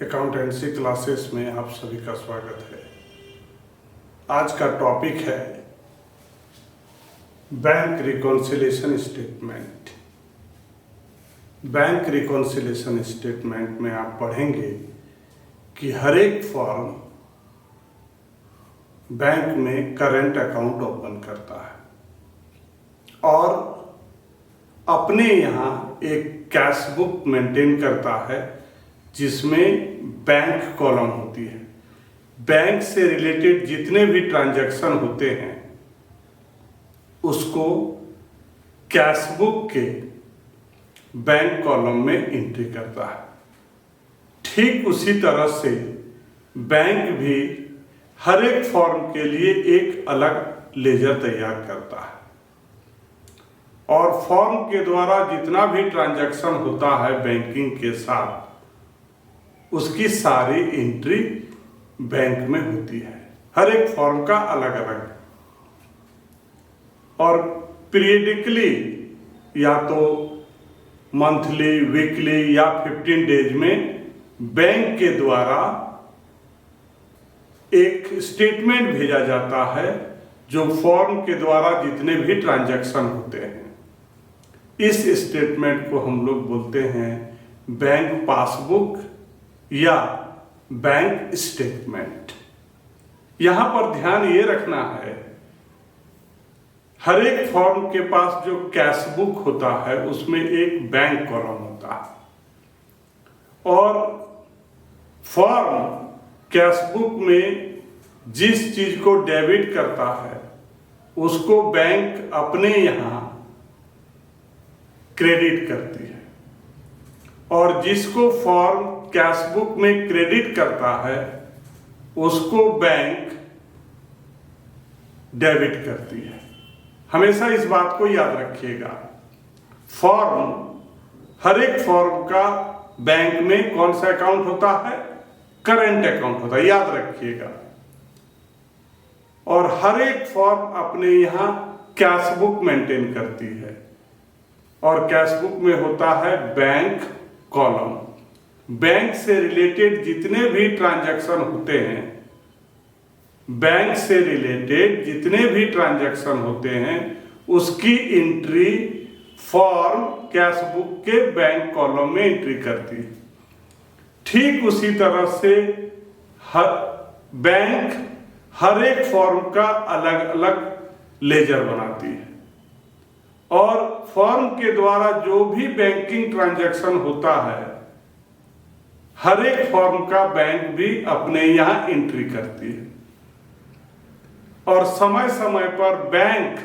Accountancy classes में आप सभी का स्वागत है। आज का टॉपिक है bank reconciliation statement. Bank reconciliation statement में आप पढ़ेंगे कि हर एक फर्म बैंक में करंट अकाउंट ओपन करता है और अपने यहाँ एक कैश बुक मेंटेन करता है जिसमें बैंक कॉलम होती है। बैंक से रिलेटेड जितने भी ट्रांजैक्शन होते हैं उसको कैश बुक के बैंक कॉलम में एंट्री करता है। ठीक उसी तरह से बैंक भी हर एक फर्म के लिए एक अलग लेजर तैयार करता है और फर्म के द्वारा जितना भी ट्रांजैक्शन होता है बैंकिंग के साथ उसकी सारी एंट्री बैंक में होती है। हर एक फर्म का अलग अलग और पीरियडिकली या तो मंथली, वीकली या 15 डेज में बैंक के द्वारा एक स्टेटमेंट भेजा जाता है जो फर्म के द्वारा जितने भी ट्रांजैक्शन होते हैं। इस स्टेटमेंट को हम लोग बोलते हैं बैंक पासबुक या बैंक स्टेटमेंट। यहां पर ध्यान ये रखना है, हर एक फर्म के पास जो कैश बुक होता है उसमें एक बैंक कॉलम होता है और फर्म कैश बुक में जिस चीज को डेबिट करता है उसको बैंक अपने यहां क्रेडिट करती है और जिसको फर्म कैश बुक में क्रेडिट करता है उसको बैंक डेबिट करती है। हमेशा इस बात को याद रखिएगा। फर्म, हर एक फर्म का बैंक में कौन सा अकाउंट होता है? करंट अकाउंट होता है, याद रखिएगा। और हर एक फर्म अपने यहां कैश बुक मेंटेन करती है और कैश बुक में होता है बैंक कॉलम। बैंक से रिलेटेड जितने भी ट्रांजैक्शन होते हैं, बैंक से रिलेटेड जितने भी ट्रांजैक्शन होते हैं उसकी एंट्री फर्म कैश बुक के बैंक कॉलम में एंट्री करती है। ठीक उसी तरह से बैंक हर एक फर्म का अलग अलग लेजर बनाती है और फर्म के द्वारा जो भी बैंकिंग ट्रांजैक्शन होता है हर एक फर्म का बैंक भी अपने यहां एंट्री करती है और समय समय पर बैंक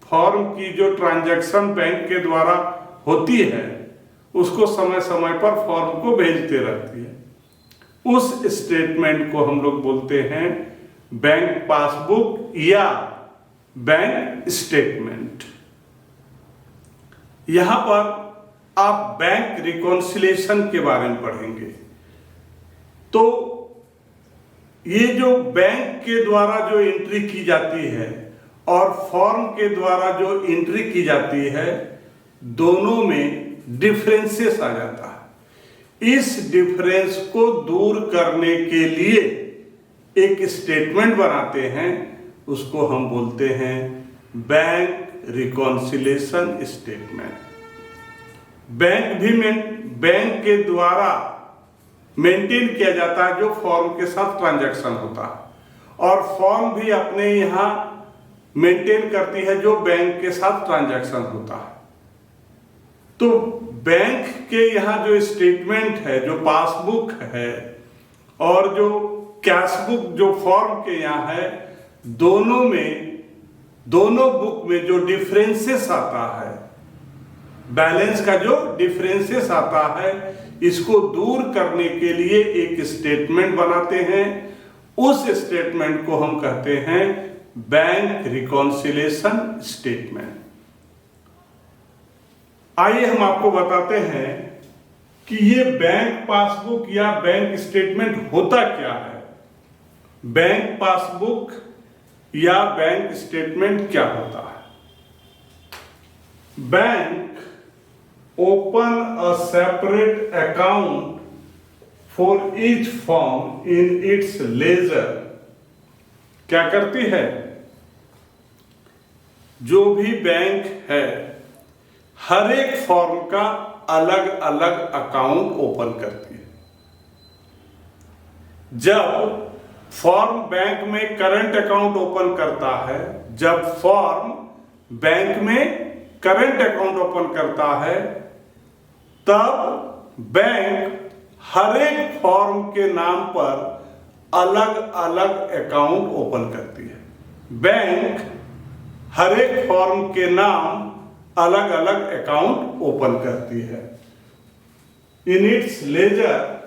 फर्म की जो ट्रांजैक्शन बैंक के द्वारा होती है उसको समय समय पर फर्म को भेजते रहती है। उस स्टेटमेंट को हम लोग बोलते हैं बैंक पासबुक या बैंक स्टेटमेंट। यहां पर आप बैंक रिकॉन्सिलिएशन के बारे में पढ़ेंगे तो ये जो बैंक के द्वारा जो एंट्री की जाती है और फर्म के द्वारा जो एंट्री की जाती है दोनों में डिफरेंसेस आ जाता है। इस डिफरेंस को दूर करने के लिए एक स्टेटमेंट बनाते हैं, उसको हम बोलते हैं बैंक रिकॉन्सिलिएशन स्टेटमेंट। बैंक के द्वारा मेंटेन किया जाता है जो फर्म के साथ ट्रांजैक्शन होता है और फर्म भी अपने यहां मेंटेन करती है जो बैंक के साथ ट्रांजैक्शन होता है। तो बैंक के यहां जो स्टेटमेंट है, जो पासबुक है और जो कैश बुक जो फर्म के यहां है, दोनों बुक में जो डिफरेंसेस आता है, बैलेंस का जो डिफरेंसेस आता है, इसको दूर करने के लिए एक स्टेटमेंट बनाते हैं। उस स्टेटमेंट को हम कहते हैं बैंक रिकॉन्सिलिएशन स्टेटमेंट। आइए हम आपको बताते हैं कि ये बैंक पासबुक या बैंक स्टेटमेंट होता क्या है। बैंक पासबुक या बैंक स्टेटमेंट क्या होता है? Bank open a separate account for each form in its ledger. क्या करती है? जो भी बैंक है हर एक फॉर्म का अलग अलग अकाउंट ओपन करती है। जब फॉर्म बैंक में करंट अकाउंट ओपन करता है, जब फॉर्म बैंक में करंट अकाउंट ओपन करता है, तब बैंक हर एक फॉर्म के नाम पर अलग अलग अकाउंट ओपन करती है। बैंक हर एक फॉर्म के नाम अलग अलग अकाउंट ओपन करती है। In its ledger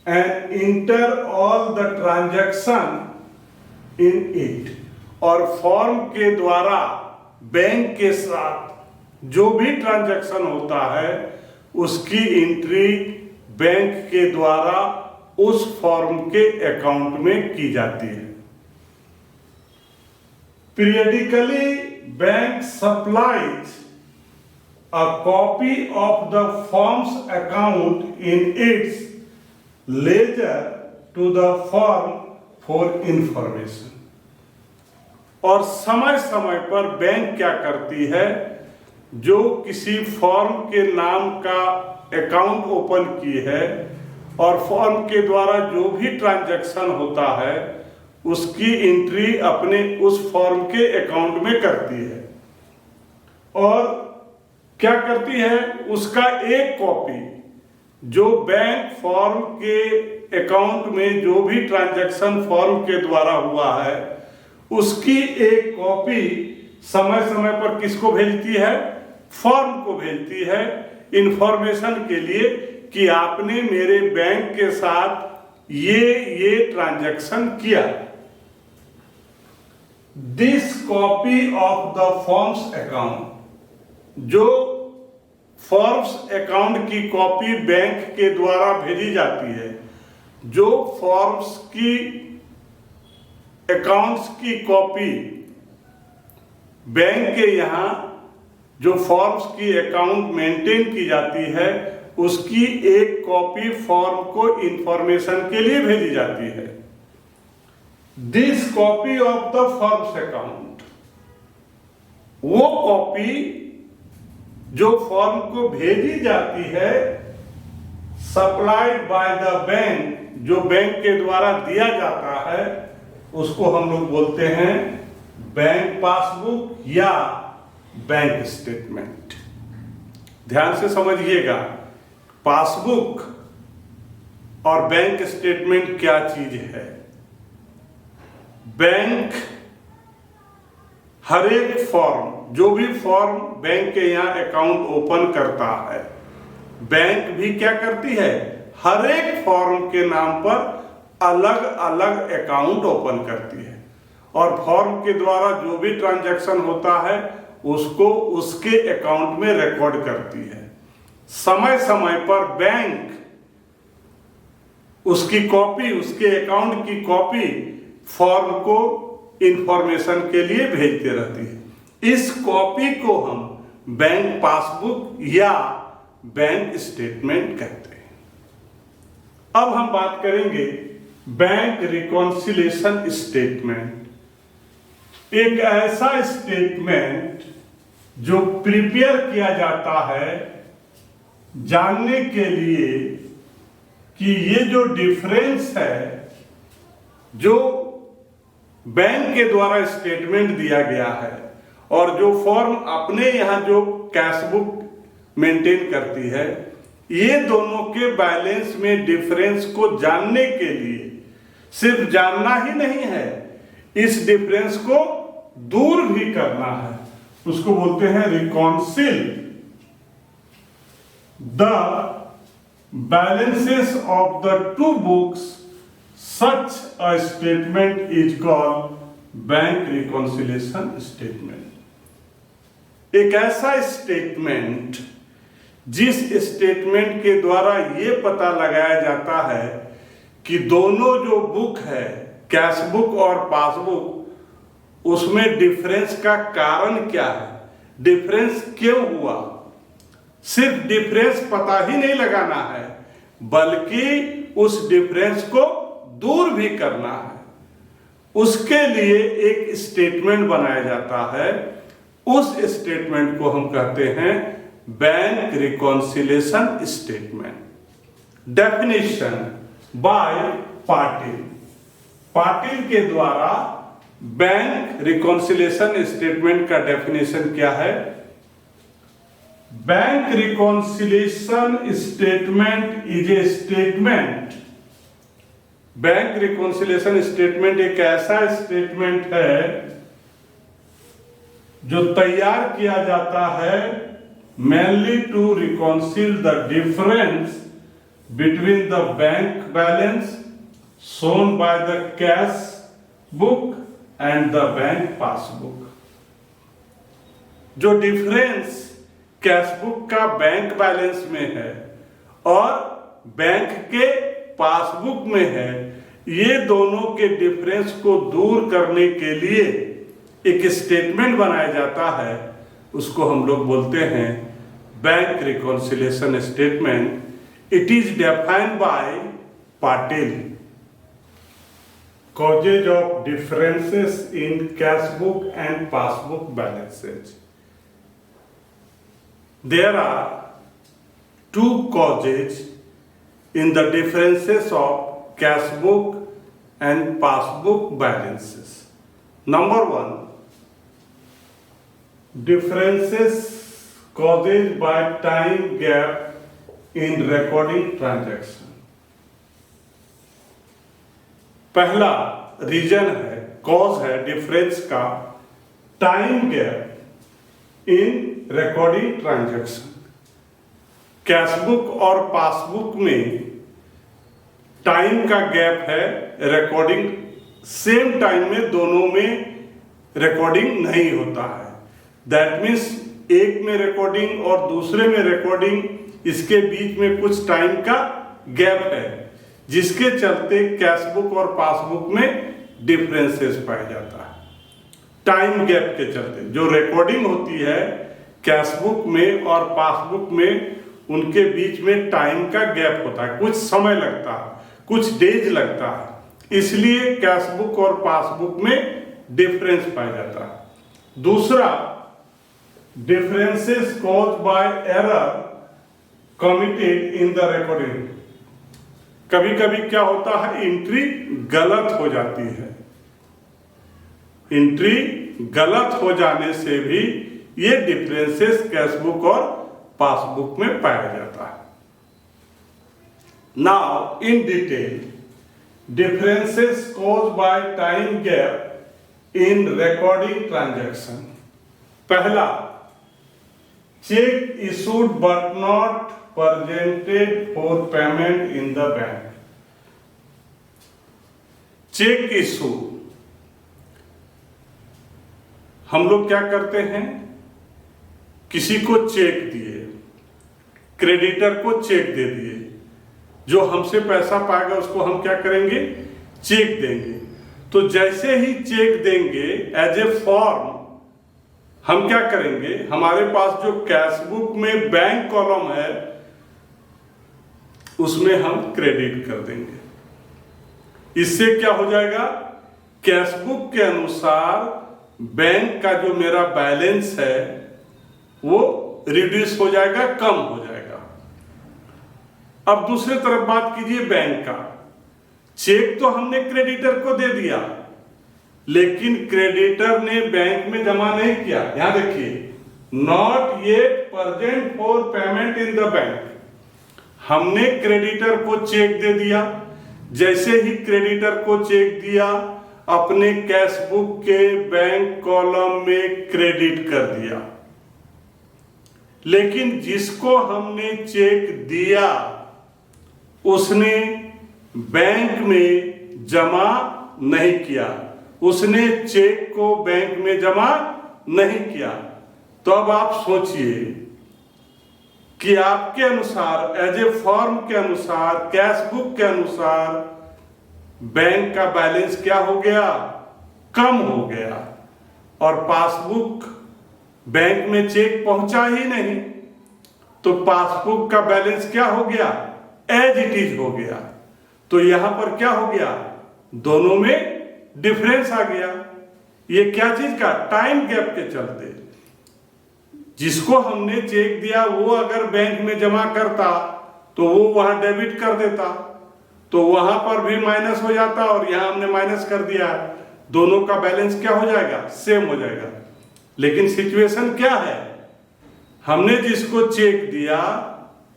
and enter all the transaction in it. और फॉर्म के द्वारा बैंक के साथ जो भी ट्रांजैक्शन होता है उसकी एंट्री बैंक के द्वारा उस फॉर्म के अकाउंट में की जाती है। Periodically, bank supplies a copy of the firm's account in its ledger to the firm for information। और समय समय पर बैंक क्या करती है, जो किसी फर्म के नाम का अकाउंट ओपन की है और फर्म के द्वारा जो भी ट्रांजैक्शन होता है उसकी एंट्री अपने उस फॉर्म के अकाउंट में करती है। और क्या करती है, उसका एक कॉपी जो बैंक फॉर्म के अकाउंट में जो भी ट्रांजैक्शन फॉर्म के द्वारा हुआ है उसकी एक कॉपी समय समय पर किसको भेजती है? फॉर्म को भेजती है, इंफॉर्मेशन के लिए कि आपने मेरे बैंक के साथ ये ट्रांजैक्शन किया। This copy of the forms account, जो फॉर्म्स अकाउंट की कॉपी बैंक के द्वारा भेजी जाती है, जो फॉर्म्स की अकाउंट्स की कॉपी बैंक के यहाँ जो फॉर्म्स की अकाउंट मेंटेन की जाती है उसकी एक कॉपी फॉर्म को इंफॉर्मेशन के लिए भेजी जाती है। This copy of the forms account, वो कॉपी जो फॉर्म को भेजी जाती है, सप्लाइड बाय द बैंक, जो बैंक के द्वारा दिया जाता है, उसको हम लोग बोलते हैं बैंक पासबुक या बैंक स्टेटमेंट। ध्यान से समझिएगा, पासबुक और बैंक स्टेटमेंट क्या चीज है। बैंक हर एक फॉर्म, जो भी फॉर्म बैंक के यहाँ अकाउंट ओपन करता है, बैंक भी क्या करती है, हर एक फॉर्म के नाम पर अलग अलग अकाउंट ओपन करती है और फॉर्म के द्वारा जो भी ट्रांजैक्शन होता है उसको उसके अकाउंट में रिकॉर्ड करती है। समय समय पर बैंक उसकी कॉपी, उसके अकाउंट की कॉपी फॉर्म को इंफॉर्मेशन के लिए भेजते रहती है। इस कॉपी को हम बैंक पासबुक या बैंक स्टेटमेंट कहते हैं। अब हम बात करेंगे बैंक रिकॉन्सिलिएशन स्टेटमेंट। एक ऐसा स्टेटमेंट जो प्रिपेयर किया जाता है जानने के लिए कि ये जो डिफरेंस है, जो बैंक के द्वारा स्टेटमेंट दिया गया है और जो फॉर्म अपने यहाँ जो कैशबुक मेंटेन करती है, ये दोनों के बैलेंस में डिफरेंस को जानने के लिए सिर्फ जानना ही नहीं है, इस डिफरेंस को दूर भी करना है। उसको बोलते हैं reconcile the balances of the two books. Such a statement is called bank reconciliation statement. एक ऐसा स्टेटमेंट जिस स्टेटमेंट के द्वारा ये पता लगाया जाता है कि दोनों जो बुक है, कैश बुक और पासबुक, उसमें डिफरेंस का कारण क्या है, डिफरेंस क्यों हुआ। सिर्फ डिफरेंस पता ही नहीं लगाना है, बल्कि उस डिफरेंस को दूर भी करना है। उसके लिए एक स्टेटमेंट बनाया जाता है। उस स्टेटमेंट को हम कहते हैं bank reconciliation statement. Definition by Patil. Patil के द्वारा बैंक रिकॉन्सिलिएशन स्टेटमेंट का डेफिनेशन क्या है? Bank reconciliation statement is a statement. Bank reconciliation statement एक ऐसा स्टेटमेंट है जो तैयार किया जाता है mainly to reconcile the difference between the bank balance shown by the cash book and the bank passbook। जो डिफरेंस कैश बुक का बैंक बैलेंस में है और बैंक के पासबुक में है, ये दोनों के डिफरेंस को दूर करने के लिए एक स्टेटमेंट बनाया जाता है। उसको हम लोग बोलते हैं bank reconciliation statement. It is defined by Patil. Causes of differences in cash book and passbook balances. There are two causes in the differences of cash book and passbook balances. Number one, differences caused by time gap in recording transaction। पहला reason है, cause है difference का, time gap in recording transaction. Cashbook और passbook में time का gap है, recording same time में दोनों में रिकॉर्डिंग नहीं होता है। दैट मीन्स एक में रिकॉर्डिंग और दूसरे में रिकॉर्डिंग, इसके बीच में कुछ टाइम का गैप है, जिसके चलते कैशबुक और पासबुक में डिफरेंसेस पाया जाता है। टाइम गैप के चलते जो रिकॉर्डिंग होती है कैशबुक में और पासबुक में, उनके बीच में टाइम का गैप होता है, कुछ समय लगता है, कुछ डेज लगता है, इसलिए कैशबुक और पासबुक में डिफरेंस पाया जाता है। दूसरा, differences caused bye error committed in the recording. कभी कभी क्या होता है, एंट्री गलत हो जाती है। एंट्री गलत हो जाने से भी ये डिफरेंसेस कैशबुक और पासबुक में पाया जाता है। Now in detail, differences caused by time gap in recording transaction. पहला, check issued but not presented for payment in the bank। Check issue, हम लोग क्या करते हैं, किसी को चेक दिए, क्रेडिटर को चेक दे दिए, जो हमसे पैसा पाएगा उसको हम क्या करेंगे, चेक देंगे। तो जैसे ही चेक देंगे एज ए फॉर्म हम क्या करेंगे, हमारे पास जो कैशबुक में बैंक कॉलम है उसमें हम क्रेडिट कर देंगे। इससे क्या हो जाएगा, कैशबुक के अनुसार बैंक का जो मेरा बैलेंस है वो रिड्यूस हो जाएगा, कम हो जाएगा। अब दूसरी तरफ बात कीजिए बैंक का। चेक तो हमने क्रेडिटर को दे दिया, लेकिन क्रेडिटर ने बैंक में जमा नहीं किया। यहां देखिए, not yet present for payment in the bank. हमने क्रेडिटर को चेक दे दिया, जैसे ही क्रेडिटर को चेक दिया अपने कैशबुक के बैंक कॉलम में क्रेडिट कर दिया, लेकिन जिसको हमने चेक दिया उसने बैंक में जमा नहीं किया, उसने चेक को बैंक में जमा नहीं किया। तो अब आप सोचिए कि आपके अनुसार एज ए फॉर्म के अनुसार, कैशबुक के अनुसार बैंक का बैलेंस क्या हो गया, कम हो गया, और पासबुक में चेक पहुंचा ही नहीं, तो पासबुक का बैलेंस क्या हो गया, एज इट इज हो गया। तो यहां पर क्या हो गया, दोनों में डिफरेंस आ गया। ये क्या चीज का, टाइम गैप के चलते। जिसको हमने चेक दिया वो अगर बैंक में जमा करता तो वो वहां डेबिट कर देता, तो वहां पर भी माइनस हो जाता और यहां हमने माइनस कर दिया, दोनों का बैलेंस क्या हो जाएगा, सेम हो जाएगा। लेकिन सिचुएशन क्या है, हमने जिसको चेक दिया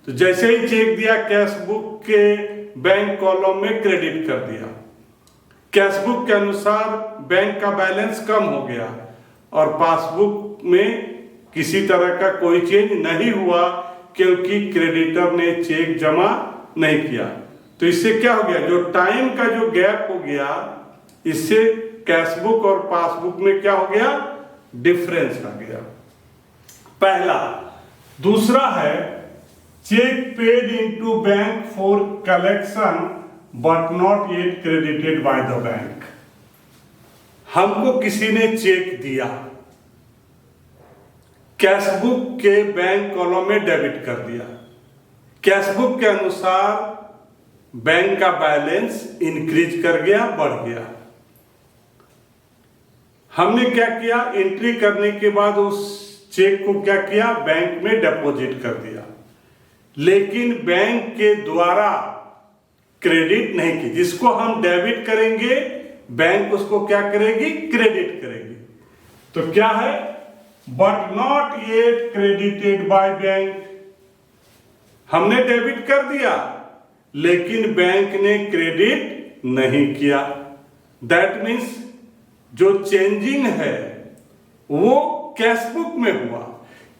तो जैसे ही चेक दिया कैश बुक के बैंक कॉलम में क्रेडिट कर दिया, कैश बुक के अनुसार बैंक का बैलेंस कम हो गया और पासबुक में किसी तरह का कोई चेंज नहीं हुआ क्योंकि क्रेडिटर ने चेक जमा नहीं किया। तो इससे क्या हो गया, जो टाइम का जो गैप हो गया, इससे कैश बुक और पासबुक में क्या हो गया, डिफरेंस आ गया, पहला। दूसरा है cheque paid into bank for collection but not yet credited by the bank. हमको किसी ने चेक दिया, कैश बुक के बैंक कॉलम में डेबिट कर दिया, कैश बुक के अनुसार बैंक का बैलेंस इंक्रीज कर गया, बढ़ गया। हमने क्या किया, एंट्री करने के बाद उस चेक को क्या किया, बैंक में डिपॉजिट कर दिया, लेकिन बैंक के द्वारा क्रेडिट नहीं की। जिसको हम डेबिट करेंगे बैंक उसको क्या करेगी, क्रेडिट करेगी। तो क्या है, but not yet credited bye bank. हमने डेबिट कर दिया लेकिन बैंक ने क्रेडिट नहीं किया। दैट मीन्स जो चेंजिंग है वो कैश बुक में हुआ,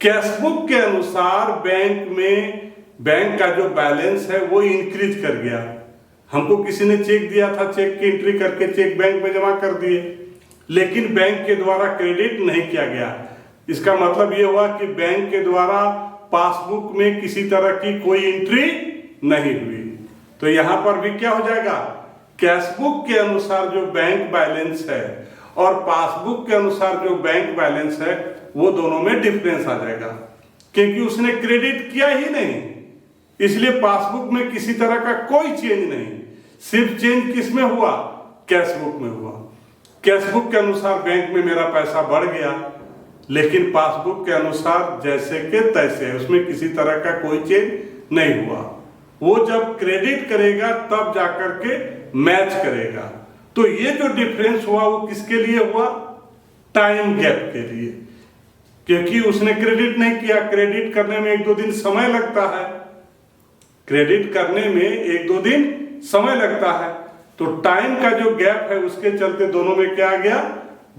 कैश बुक के अनुसार बैंक में बैंक का जो बैलेंस है वो इंक्रीज कर गया। हमको किसी ने चेक दिया था, चेक की एंट्री करके चेक बैंक में जमा कर दिए, लेकिन बैंक के द्वारा क्रेडिट नहीं किया गया। इसका मतलब ये हुआ कि बैंक के द्वारा पासबुक में किसी तरह की कोई एंट्री नहीं हुई। तो यहां पर भी क्या हो जाएगा, कैश बुक के अनुसार जो बैंक बैलेंस है और पासबुक के अनुसार जो बैंक बैलेंस है वो दोनों में डिफरेंस आ जाएगा, क्योंकि उसने क्रेडिट किया ही नहीं। इसलिए पासबुक में किसी तरह का कोई चेंज नहीं, सिर्फ चेंज किस में हुआ, कैश बुक में हुआ। कैश बुक के अनुसार बैंक में मेरा पैसा बढ़ गया, लेकिन पासबुक के अनुसार जैसे के तैसे है, उसमें किसी तरह का कोई चेंज नहीं हुआ। वो जब क्रेडिट करेगा तब जाकर के मैच करेगा। तो ये जो डिफरेंस हुआ वो किसके लिए हुआ, टाइम गैप के लिए, क्योंकि उसने क्रेडिट नहीं किया। क्रेडिट करने में 1-2 दिन समय लगता है, क्रेडिट करने में 1-2 दिन समय लगता है। तो टाइम का जो गैप है उसके चलते दोनों में क्या आ गया,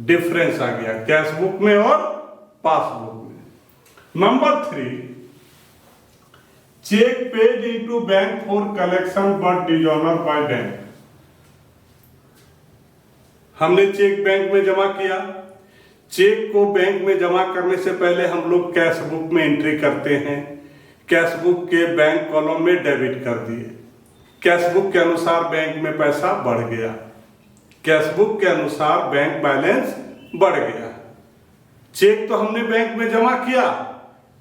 डिफरेंस आ गया, कैश बुक में और पासबुक में। Number 3, cheque paid into bank for collection but dishonour by bank. हमने चेक बैंक में जमा किया, चेक को बैंक में जमा करने से पहले हम लोग कैश बुक में एंट्री करते हैं, कैश बुक के बैंक कॉलम में डेबिट कर दिए, कैश बुक के अनुसार बैंक में पैसा बढ़ गया, कैश बुक के अनुसार बैंक बैलेंस बढ़ गया। चेक तो हमने बैंक में जमा किया,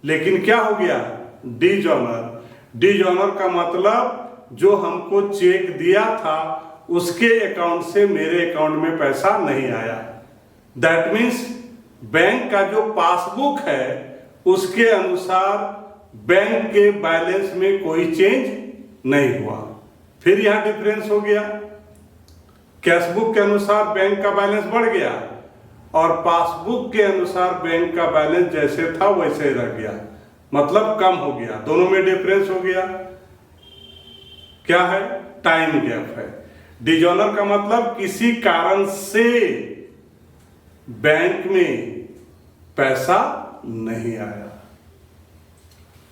लेकिन क्या हो गया, डिसऑनर। डिसऑनर का मतलब जो हमको चेक दिया था उसके अकाउंट से मेरे अकाउंट में पैसा नहीं आया। दैट मीन्स बैंक का जो पासबुक है उसके अनुसार बैंक के बैलेंस में कोई चेंज नहीं हुआ। फिर यहां डिफरेंस हो गया, कैश बुक के अनुसार बैंक का बैलेंस बढ़ गया और पासबुक के अनुसार बैंक का बैलेंस जैसे था वैसे ही रह गया, मतलब कम हो गया। दोनों में डिफरेंस हो गया, क्या है, टाइम गैप है। डिसऑनर का मतलब किसी कारण से बैंक में पैसा नहीं आया।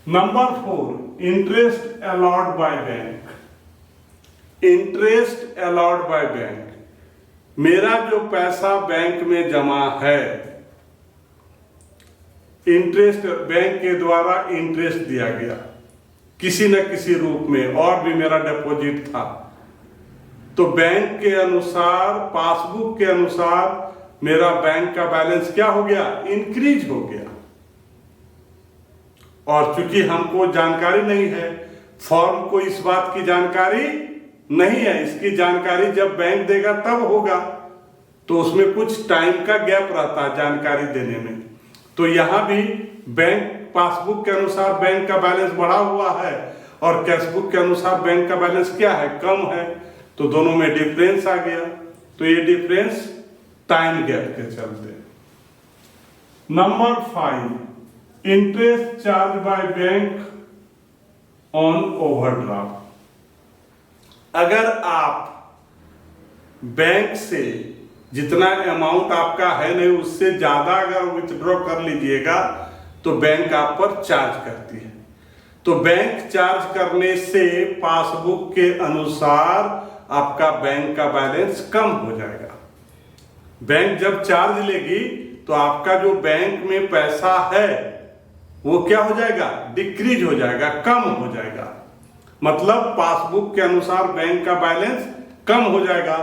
Number 4, interest allowed by bank. Interest allowed by bank, मेरा जो पैसा बैंक में जमा है, इंटरेस्ट बैंक के द्वारा इंटरेस्ट दिया गया किसी न किसी रूप में, और भी मेरा डिपॉजिट था, तो बैंक के अनुसार, पासबुक के अनुसार मेरा बैंक का बैलेंस क्या हो गया, इंक्रीज हो गया। और चूंकि हमको जानकारी नहीं है फॉर्म को इस बात की जानकारी नहीं है। इसकी जानकारी जब बैंक देगा तब होगा, तो उसमें कुछ टाइम का गैप रहता है जानकारी देने में। तो यहां भी बैंक पासबुक के अनुसार बैंक का बैलेंस बढ़ा हुआ है और कैशबुक के अनुसार बैंक का बैलेंस क्या है, कम है, तो दोनों में डिफरेंस आ गया। तो ये डिफरेंस टाइम गैप के चलते। Number 5, interest charge by bank on overdraft. अगर आप बैंक से जितना अमाउंट आपका है नहीं उससे ज्यादा अगर विथड्रॉ कर लीजिएगा तो बैंक आप पर चार्ज करती है। तो बैंक चार्ज करने से पासबुक के अनुसार आपका बैंक का बैलेंस कम हो जाएगा। बैंक जब चार्ज लेगी तो आपका जो बैंक में पैसा है वो क्या हो जाएगा, डिक्रीज हो जाएगा, कम हो जाएगा। मतलब पासबुक के अनुसार बैंक का बैलेंस कम हो जाएगा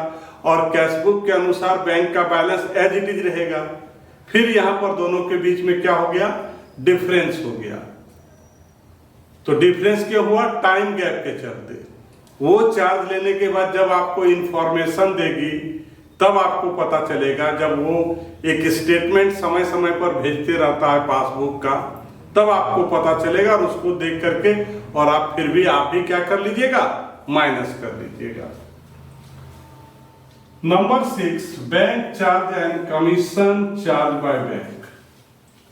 और कैशबुक के अनुसार बैंक का बैलेंस एज इट इज रहेगा। फिर यहां पर दोनों के बीच में क्या हो गया, डिफरेंस हो गया। तो डिफरेंस क्या हुआ, टाइम गैप के चलते। वो चार्ज लेने के बाद जब आपको इंफॉर्मेशन देगी तब आपको पता चलेगा, जब वो एक स्टेटमेंट समय समय पर भेजते रहता है पासबुक का, तब आपको पता चलेगा और उसको देख करके और आप फिर भी आप भी क्या कर लीजिएगा, माइनस कर लीजिएगा। Number 6, bank charge and commission charge by bank.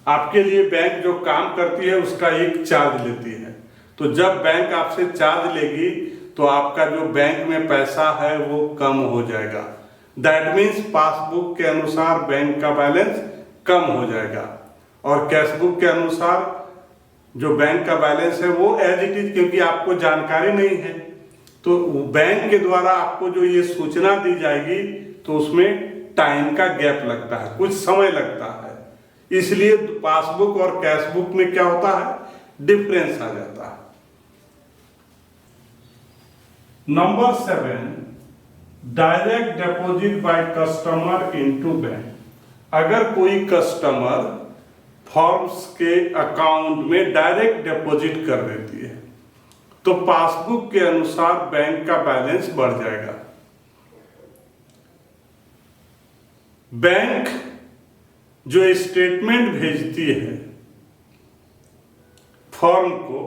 आपके लिए बैंक जो काम करती है उसका एक चार्ज लेती है। तो जब बैंक आपसे चार्ज लेगी तो आपका जो बैंक में पैसा है वो कम हो जाएगा। दैट मीन्स पासबुक के अनुसार बैंक का बैलेंस कम हो जाएगा और कैशबुक के अनुसार जो बैंक का बैलेंस है वो एज इट इज, क्योंकि आपको जानकारी नहीं है तो बैंक के द्वारा आपको जो ये सूचना दी जाएगी तो उसमें टाइम का गैप लगता है, कुछ समय लगता है। इसलिए पासबुक और कैशबुक में क्या होता है, डिफरेंस आ जाता है। Number 7, direct deposit by customer into bank. अगर कोई कस्टमर फॉर्म्स के अकाउंट में डायरेक्ट डिपॉजिट कर देती है तो पासबुक के अनुसार बैंक का बैलेंस बढ़ जाएगा। बैंक जो स्टेटमेंट भेजती है फॉर्म को,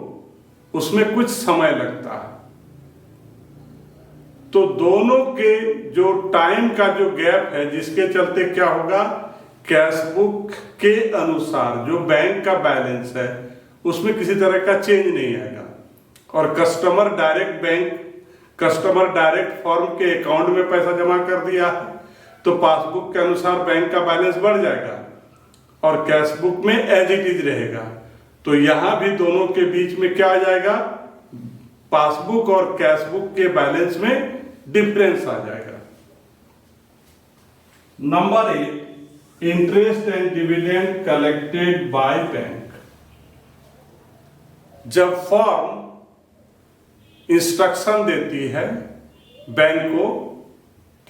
उसमें कुछ समय लगता है। तो दोनों के जो टाइम का जो गैप है जिसके चलते क्या होगा, कैशबुक के अनुसार जो बैंक का बैलेंस है उसमें किसी तरह का चेंज नहीं आएगा और कस्टमर डायरेक्ट फॉर्म के अकाउंट में पैसा जमा कर दिया है तो पासबुक के अनुसार बैंक का बैलेंस बढ़ जाएगा और कैशबुक में एज इट इज रहेगा। तो यहां भी दोनों के बीच में क्या आ जाएगा, पासबुक और कैशबुक के बैलेंस में डिफरेंस आ जाएगा। Number 8, interest and dividend collected by bank. जब फॉर्म इंस्ट्रक्शन देती है बैंक को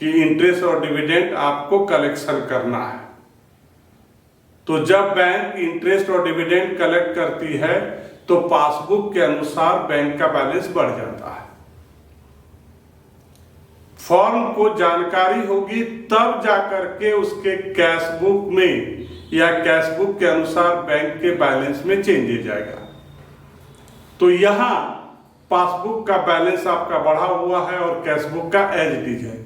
कि इंटरेस्ट और डिविडेंड आपको कलेक्शन करना है, तो जब बैंक इंटरेस्ट और डिविडेंड कलेक्ट करती है तो पासबुक के अनुसार बैंक का बैलेंस बढ़ जाता है। फॉर्म को जानकारी होगी तब जाकर के उसके कैशबुक में या कैशबुक के अनुसार बैंक के बैलेंस में चेंज जाएगा। तो यहां पासबुक का बैलेंस आपका बढ़ा हुआ है और कैशबुक का एज इट इज है,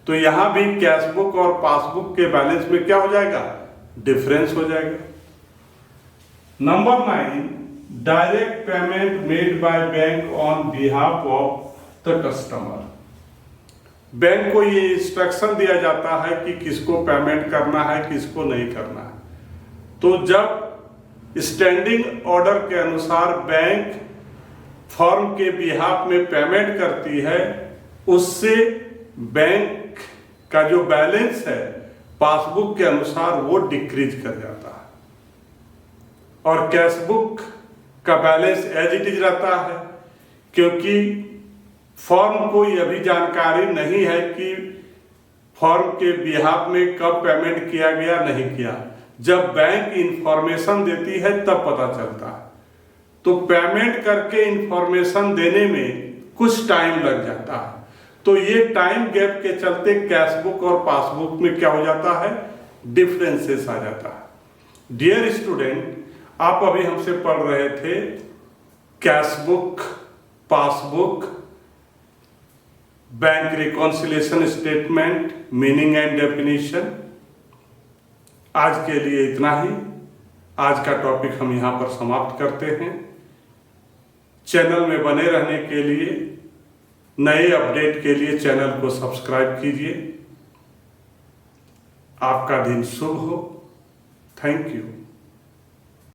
तो यहां भी कैशबुक और पासबुक के बैलेंस में क्या हो जाएगा, डिफरेंस हो जाएगा। Number 9, direct payment made by bank on behalf of the customer. Bank को ये इंस्ट्रक्शन दिया जाता है कि किसको पेमेंट करना है, किसको नहीं करना है। तो जब स्टैंडिंग ऑर्डर के अनुसार बैंक फॉर्म के बिहाफ में पेमेंट करती है, उससे बैंक का जो बैलेंस है पासबुक के अनुसार वो डिक्रीज कर जाता है और कैशबुक का बैलेंस एज इट इज रहता है, क्योंकि फॉर्म को यह भी जानकारी नहीं है कि फॉर्म के बिहाफ में कब पेमेंट किया गया, नहीं किया। जब बैंक इंफॉर्मेशन देती है तब पता चलता है। तो पेमेंट करके इंफॉर्मेशन देने में कुछ टाइम लग जाता है। तो ये टाइम गैप के चलते कैशबुक और पासबुक में क्या हो जाता है, डिफरेंसेस आ जाता है। डियर स्टूडेंट, आप अभी हमसे पढ़ रहे थे cashbook, passbook, bank reconciliation statement, meaning and definition. आज के लिए इतना ही। आज का टॉपिक हम यहां पर समाप्त करते हैं। चैनल में बने रहने के लिए, नए अपडेट के लिए चैनल को सब्सक्राइब कीजिए। आपका दिन शुभ हो। Thank you.